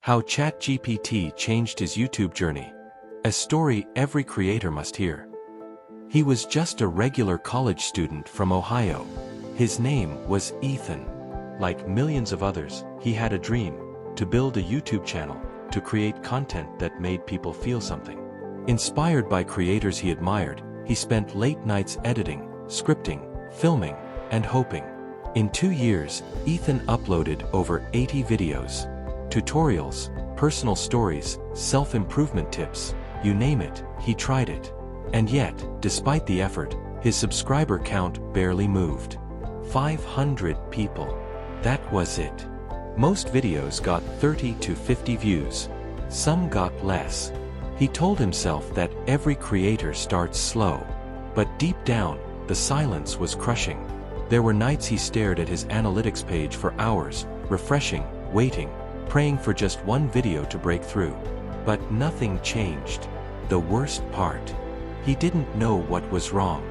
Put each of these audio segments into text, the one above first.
How ChatGPT changed his YouTube journey. A story every creator must hear. He was just a regular college student from Ohio. His name was Ethan. Like millions of others, he had a dream: to build a YouTube channel, to create content that made people feel something. Inspired by creators he admired, he spent late nights editing, scripting, filming, and hoping. In 2 years, Ethan uploaded over 80 videos. Tutorials, personal stories, self-improvement tips, you name it, he tried it. And yet, despite the effort, his subscriber count barely moved. 500 people. That was it. Most videos got 30 to 50 views. Some got less. He told himself that every creator starts slow. But deep down, the silence was crushing. There were nights he stared at his analytics page for hours, refreshing, waiting, praying for just one video to break through. But nothing changed. The worst part: he didn't know what was wrong.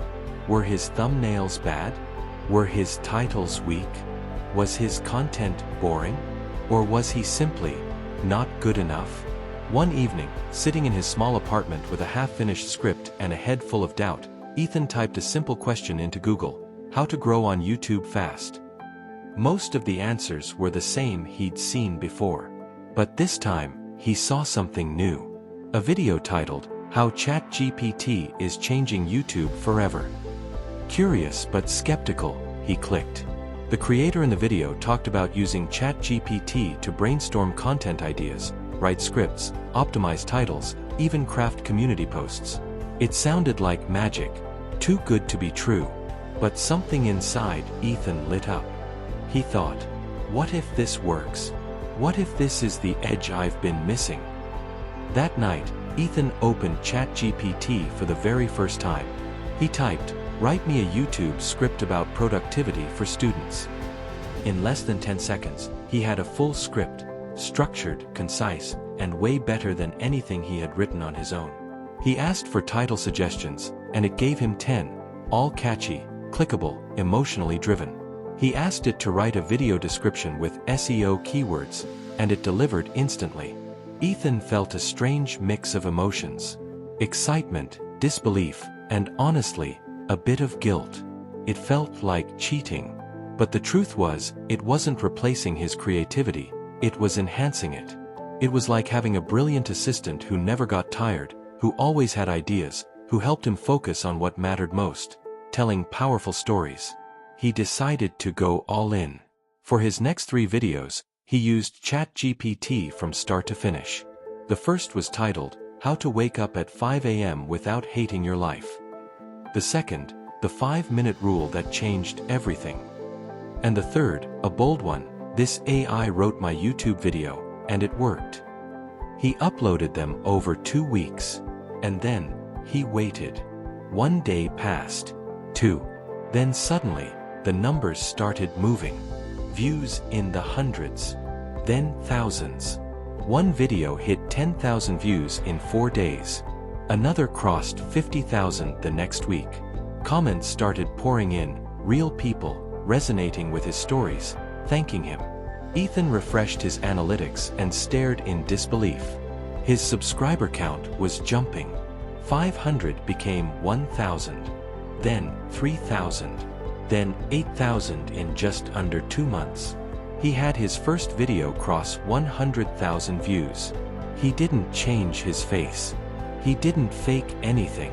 Were his thumbnails bad? Were his titles weak? Was his content boring? Or was he simply not good enough? One evening, sitting in his small apartment with a half-finished script and a head full of doubt, Ethan typed a simple question into Google: how to grow on YouTube fast. Most of the answers were the same he'd seen before. But this time, he saw something new. A video titled, "How ChatGPT is Changing YouTube Forever." Curious but skeptical, he clicked. The creator in the video talked about using ChatGPT to brainstorm content ideas, write scripts, optimize titles, even craft community posts. It sounded like magic, too good to be true. But something inside Ethan lit up. He thought, what if this works? What if this is the edge I've been missing? That night, Ethan opened ChatGPT for the very first time. He typed, "Write me a YouTube script about productivity for students." In less than 10 seconds, he had a full script, structured, concise, and way better than anything he had written on his own. He asked for title suggestions, and it gave him 10, all catchy, clickable, emotionally driven. He asked it to write a video description with SEO keywords, and it delivered instantly. Ethan felt a strange mix of emotions: excitement, disbelief, and honestly, a bit of guilt. It felt like cheating. But the truth was, it wasn't replacing his creativity, it was enhancing it. It was like having a brilliant assistant who never got tired, who always had ideas, who helped him focus on what mattered most: telling powerful stories. He decided to go all in. For his next 3 videos, he used ChatGPT from start to finish. The first was titled, "How to Wake Up at 5 a.m. Without Hating Your Life." The second, "The 5-Minute Rule That Changed Everything." And the third, a bold one, "This AI Wrote My YouTube Video, and It Worked." He uploaded them over 2 weeks. And then, he waited. 1 day passed. 2. Then suddenly, the numbers started moving. Views in the hundreds. Then thousands. One video hit 10,000 views in 4 days. Another crossed 50,000 the next week. Comments started pouring in, real people, resonating with his stories, thanking him. Ethan refreshed his analytics and stared in disbelief. His subscriber count was jumping. 500 became 1,000. Then 3,000. Then 8,000 in just under 2 months. He had his first video cross 100,000 views. He didn't change his face. He didn't fake anything.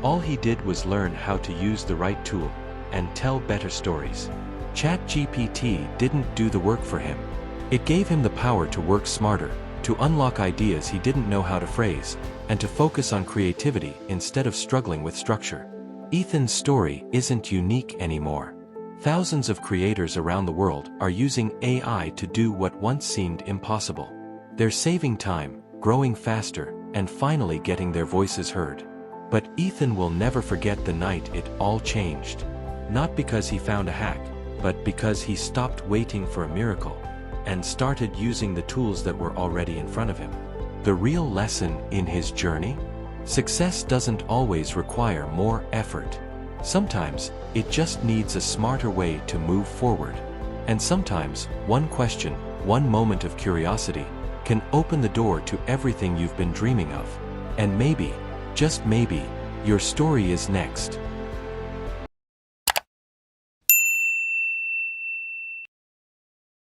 All he did was learn how to use the right tool and tell better stories. ChatGPT didn't do the work for him. It gave him the power to work smarter, to unlock ideas he didn't know how to phrase, and to focus on creativity instead of struggling with structure. Ethan's story isn't unique anymore. Thousands of creators around the world are using AI to do what once seemed impossible. They're saving time, growing faster, and finally getting their voices heard. But Ethan will never forget the night it all changed. Not because he found a hack, but because he stopped waiting for a miracle and started using the tools that were already in front of him. The real lesson in his journey? Success doesn't always require more effort. Sometimes, it just needs a smarter way to move forward. And sometimes, one question, one moment of curiosity, can open the door to everything you've been dreaming of. And maybe, just maybe, your story is next.